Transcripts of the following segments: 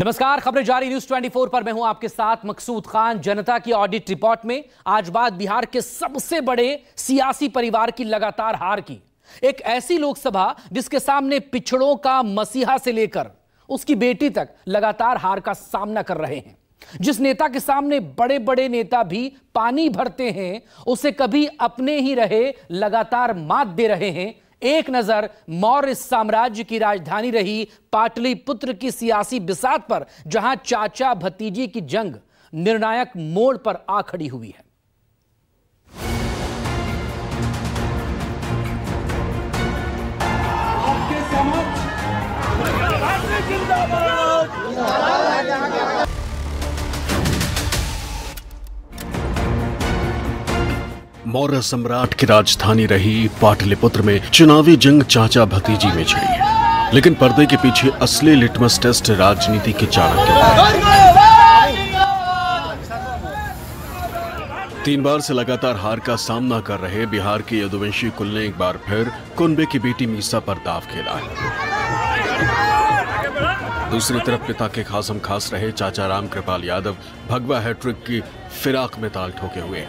नमस्कार, खबरें जारी न्यूज 24 पर मैं हूं आपके साथ मकसूद खान। जनता की ऑडिट रिपोर्ट में आज बात बिहार के सबसे बड़े सियासी परिवार की लगातार हार की। एक ऐसी लोकसभा जिसके सामने पिछड़ों का मसीहा से लेकर उसकी बेटी तक लगातार हार का सामना कर रहे हैं। जिस नेता के सामने बड़े बड़े नेता भी पानी भरते हैं, उसे कभी अपने ही रहे लगातार मात दे रहे हैं। एक नजर मौर्य साम्राज्य की राजधानी रही पाटलिपुत्र की सियासी बिसात पर, जहां चाचा भतीजी की जंग निर्णायक मोड़ पर आ खड़ी हुई है। आपके समक्ष मौर्य सम्राट की राजधानी रही पाटलिपुत्र में चुनावी जंग चाचा भतीजी में छिड़ी, लेकिन पर्दे के पीछे असली लिटमस टेस्ट राजनीति के चाणक्य। 3 बार से लगातार हार का सामना कर रहे बिहार के यदुवंशी कुल ने एक बार फिर कुनबे की बेटी मीसा पर दाव खेला है। दूसरी तरफ पिता के खासम खास रहे चाचा राम कृपाल यादव भगवा हैट्रिक की फिराक में ताल ठोके हुए।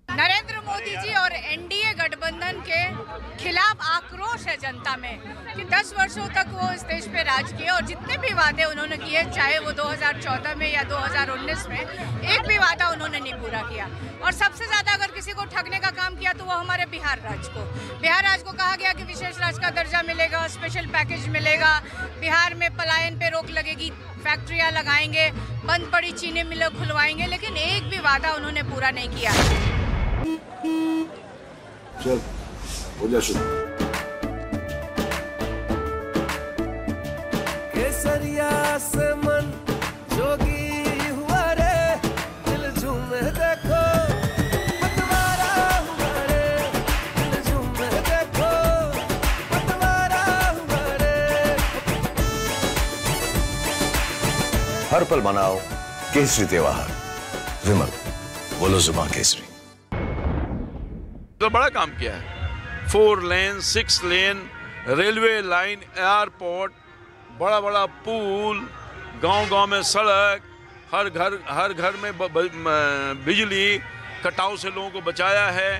नरेंद्र मोदी जी और एनडीए गठबंधन के खिलाफ आक्रोश है जनता में कि 10 वर्षों तक वो इस देश पे राज किए और जितने भी वादे उन्होंने किए, चाहे वो 2014 में या 2019 में, एक भी वादा उन्होंने नहीं पूरा किया। और सबसे ज्यादा अगर किसी को ठगने का काम किया तो वो हमारे बिहार राज्य को कहा गया कि विशेष राज्य का दर्जा मिलेगा, स्पेशल पैकेज मिलेगा, बिहार में पलायन पे रोक लगेगी, फैक्ट्रियां लगाएंगे, बंद पड़ी चीनी मिलें खुलवाएंगे, लेकिन एक भी वादा उन्होंने पूरा नहीं किया। चल, हो जा शुरू। केसरिया से मन जोगी हुआ रे, दिल झूमे देखो पतवारा हुआ रे, दिल झूमे देखो पतवारा हुआ रे। हर पल मनाओ केसरी त्योहार। विमल, बोलो जुबान केसरी। तो बड़ा काम किया है। 4 लेन 6 लेन रेलवे लाइन, एयरपोर्ट, बड़ा बड़ा पुल, गांव-गांव में सड़क, हर घर में बिजली, कटाव से लोगों को बचाया है,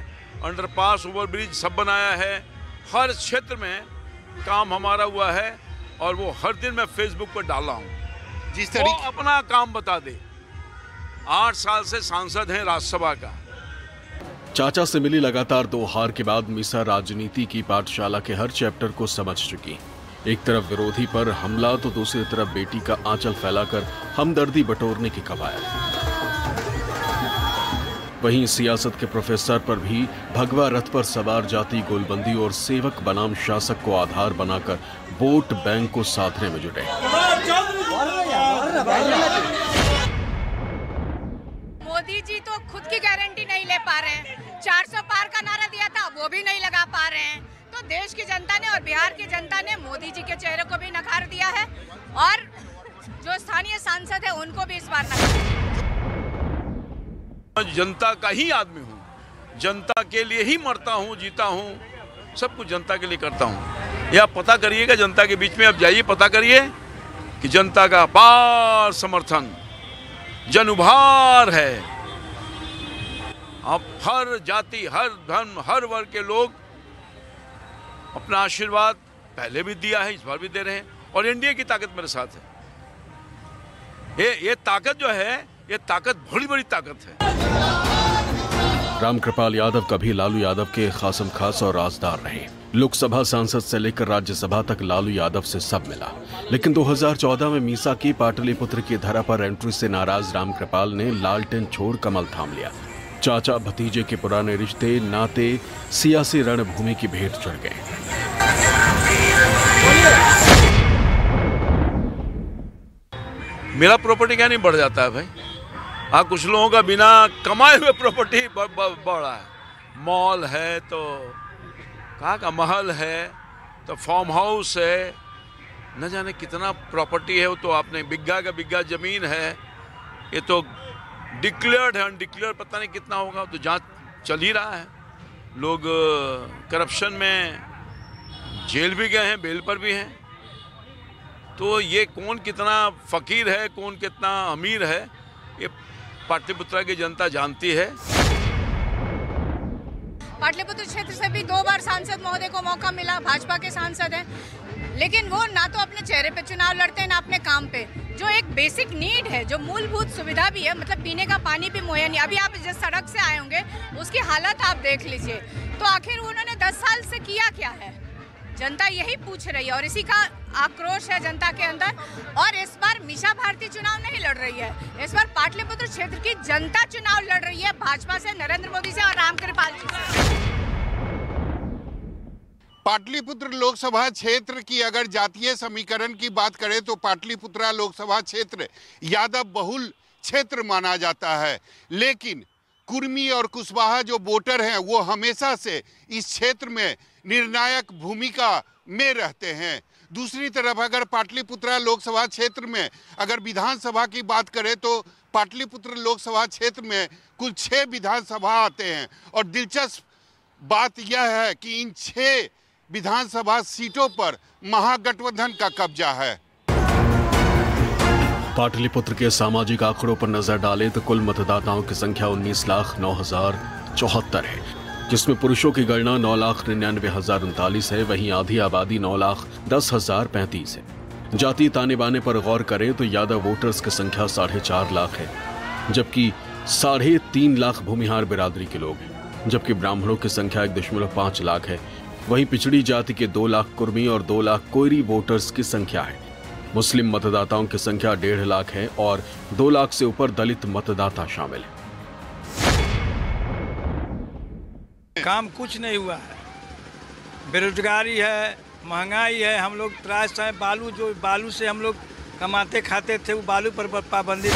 अंडरपास ओवरब्रिज सब बनाया है। हर क्षेत्र में काम हमारा हुआ है और वो हर दिन मैं फेसबुक पर डाल रहा हूँ। जिस तरीके वो अपना काम बता दे। 8 साल से सांसद हैं राज्यसभा का। चाचा से मिली लगातार 2 हार के बाद मीसा राजनीति की पाठशाला के हर चैप्टर को समझ चुकी। एक तरफ विरोधी पर हमला तो दूसरी तरफ बेटी का आंचल फैलाकर हमदर्दी बटोरने की कवायद। वहीं सियासत के प्रोफेसर पर भी भगवा रथ पर सवार जाति गोलबंदी और सेवक बनाम शासक को आधार बनाकर वोट बैंक को साधने में जुटे। मोदी जी तो खुद की गारंटी नहीं ले पा रहे हैं। 400 पार का नारा दिया था, वो भी नहीं लगा पा रहे हैं। तो देश की जनता ने और बिहार की जनता ने मोदी जी के चेहरे को भी नकार दिया है और जो स्थानीय सांसद है उनको भी इस बार नकार। जनता का ही आदमी हूँ, जनता के लिए ही मरता हूँ, जीता हूँ, सब कुछ जनता के लिए करता हूँ। ये आप पता करिएगा, जनता के बीच में आप जाइए, पता करिए कि जनता का अपार समर्थन, जन उभार है। अब हर जाति, हर धर्म, हर वर्ग के लोग अपना आशीर्वाद पहले भी दिया है, इस बार भी दे रहे हैं और एनडीए की ताकत मेरे साथ है। ये ताकत जो है, ये ताकत बड़ी बड़ी ताकत है। राम कृपाल यादव कभी लालू यादव के खासम खास और राजदार रहे। लोकसभा सांसद से लेकर राज्यसभा तक लालू यादव से सब मिला, लेकिन 2014 में मीसा की पाटलिपुत्र की धरा पर एंट्री से नाराज राम कृपाल ने लालटेन छोड़ कमल थाम लिया। चाचा भतीजे के पुराने रिश्ते नाते सियासी रणभूमि की भेंट चढ़ गए। मेरा प्रॉपर्टी क्या नहीं बढ़ जाता है भाई। कुछ लोगों का बिना कमाए हुए प्रॉपर्टी बढ़ा है। मॉल है तो कहाँ का महल है तो फार्म हाउस है, न जाने कितना प्रॉपर्टी है। वो तो आपने बिग्गा का बिग्गा जमीन है, ये तो डिक्लेयर्ड है, अनडिक्लेयर्ड पता नहीं कितना होगा, तो जांच चल ही रहा है। लोग करप्शन में जेल भी गए हैं, बेल पर भी हैं। तो ये कौन कितना फकीर है, कौन कितना अमीर है, ये पाटलिपुत्रा की जनता जानती है। पाटलिपुत्र क्षेत्र से भी 2 बार सांसद महोदय को मौका मिला, भाजपा के सांसद हैं, लेकिन वो ना तो अपने चेहरे पे चुनाव लड़ते हैं ना अपने काम पे। जो एक बेसिक नीड है, जो मूलभूत सुविधा भी है, मतलब पीने का पानी भी मुहैया नहीं। अभी आप जिस सड़क से आए होंगे उसकी हालत आप देख लीजिए। तो आखिर उन्होंने 10 साल से किया क्या है, जनता यही पूछ रही है और इसी का आक्रोश है जनता के अंदर। और इस बार मीसा भारती चुनाव नहीं लड़ रही है, इस बार पाटलिपुत्र क्षेत्र की जनता चुनाव लड़ रही है, भाजपा से, नरेंद्र मोदी से और रामकृपाल जी से। पाटलिपुत्र लोकसभा क्षेत्र की अगर जातीय समीकरण की बात करें तो पाटलिपुत्रा लोकसभा क्षेत्र यादव बहुल क्षेत्र माना जाता है, लेकिन कुर्मी और कुशवाहा जो वोटर हैं वो हमेशा से इस क्षेत्र में निर्णायक भूमिका में रहते हैं। दूसरी तरफ अगर पाटलिपुत्रा लोकसभा क्षेत्र में अगर विधानसभा की बात करें तो पाटलिपुत्र लोकसभा क्षेत्र में कुल 6 विधानसभा आते हैं और दिलचस्प बात यह है कि इन 6 विधानसभा सीटों पर महागठबंधन का कब्जा है। पाटलिपुत्र के सामाजिक आंकड़ों पर नजर डालें तो कुल मतदाताओं की संख्या 19,09,074 है, जिसमें पुरुषों की गणना 9,99,039 है, वहीं आधी आबादी 9,10,035 है। जाति ताने बाने पर गौर करें तो यादव वोटर्स की संख्या 4.5 लाख है, जबकि 3.5 लाख भूमिहार बिरादरी के लोग हैं, जबकि ब्राह्मणों की संख्या 1.5 लाख है। वहीं पिछड़ी जाति के 2 लाख कुर्मी और 2 लाख कोयरी वोटर्स की संख्या है। मुस्लिम मतदाताओं की संख्या 1.5 लाख है और 2 लाख से ऊपर दलित मतदाता शामिल है। काम कुछ नहीं हुआ है, बेरोजगारी है, महंगाई है। हम लोग त्रास है, बालू से हम लोग कमाते खाते थे, वो बालू पर पाबंदी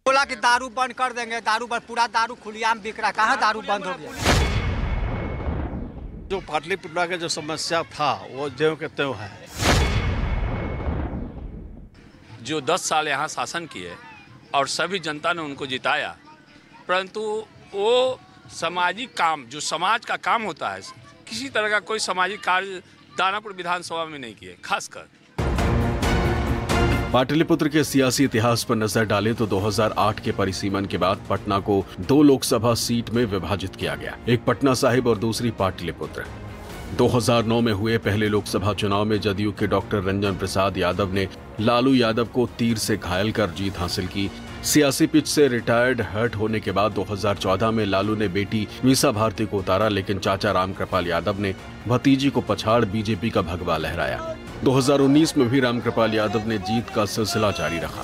बोला कि दारू बंद कर देंगे, दारू पर पूरा दारू खुलेआम बिक रहा, कहाँ दारू बंद हो गया। जो पाटलिपुत्रा का जो समस्या था वो ज्यों के त्यों है। जो 10 साल यहाँ शासन किए और सभी जनता ने उनको जिताया, परंतु वो सामाजिक काम, जो समाज का काम होता है, किसी तरह का कोई सामाजिक कार्य दानापुर विधानसभा में नहीं किए। खासकर पाटलिपुत्र के सियासी इतिहास पर नजर डालें तो 2008 के परिसीमन के बाद पटना को 2 लोकसभा सीट में विभाजित किया गया, एक पटना साहिब और दूसरी पाटलिपुत्र। 2009 में हुए पहले लोकसभा चुनाव में जदयू के डॉक्टर रंजन प्रसाद यादव ने लालू यादव को तीर से घायल कर जीत हासिल की। सियासी पिच से रिटायर्ड हर्ट होने के बाद 2014 में लालू ने बेटी मीसा भारती को उतारा, लेकिन चाचा रामकृपाल यादव ने भतीजी को पछाड़ बीजेपी का भगवा लहराया। 2019 में भी रामकृपाल यादव ने जीत का सिलसिला जारी रखा।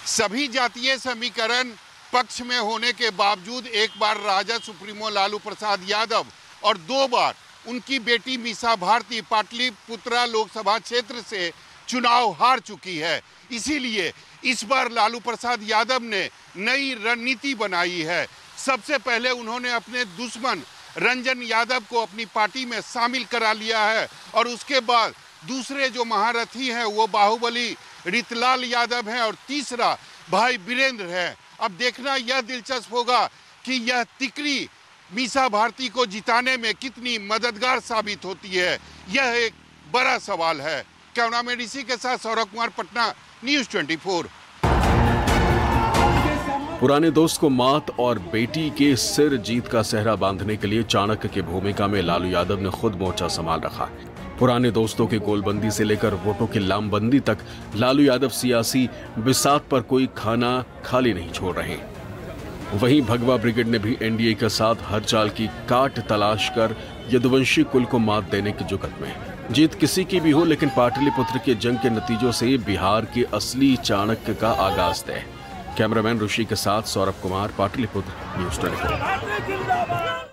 सभी जातीय समीकरण पक्ष में होने के बावजूद एक बार राजद सुप्रीमो लालू प्रसाद यादव और 2 बार उनकी बेटी मीसा भारती पाटलिपुत्रा लोकसभा क्षेत्र से चुनाव हार चुकी है। इसीलिए इस बार लालू प्रसाद यादव ने नई रणनीति बनाई है। सबसे पहले उन्होंने अपने दुश्मन रंजन यादव को अपनी पार्टी में शामिल करा लिया है और उसके बाद दूसरे जो महारथी हैं वो बाहुबली रितलाल यादव हैं और तीसरा भाई वीरेंद्र है। अब देखना यह दिलचस्प होगा कि यह तिकड़ी मीसा भारती को जिताने में कितनी मददगार साबित होती है। यह एक बड़ा सवाल है। कैमरामैन ऋषि के साथ सौरभ कुमार, पटना, न्यूज़ 24। पुराने दोस्त को मात और बेटी के सिर जीत का सेहरा बांधने के लिए चाणक्य की भूमिका में लालू यादव ने खुद मोर्चा संभाल रखा। पुराने दोस्तों की गोलबंदी से लेकर वोटों की लामबंदी तक लालू यादव सियासी बिसात पर कोई खाना खाली नहीं छोड़ रहे। वहीं भगवा ब्रिगेड ने भी एनडीए के साथ हर चाल की काट तलाश कर यदुवंशी कुल को मात देने की जुगत में है। जीत किसी की भी हो, लेकिन पाटलिपुत्र के जंग के नतीजों से बिहार के असली चाणक्य का आगाज तय। कैमरामैन ऋषि के साथ सौरभ कुमार, पाटलिपुत्र, न्यूज़ 24।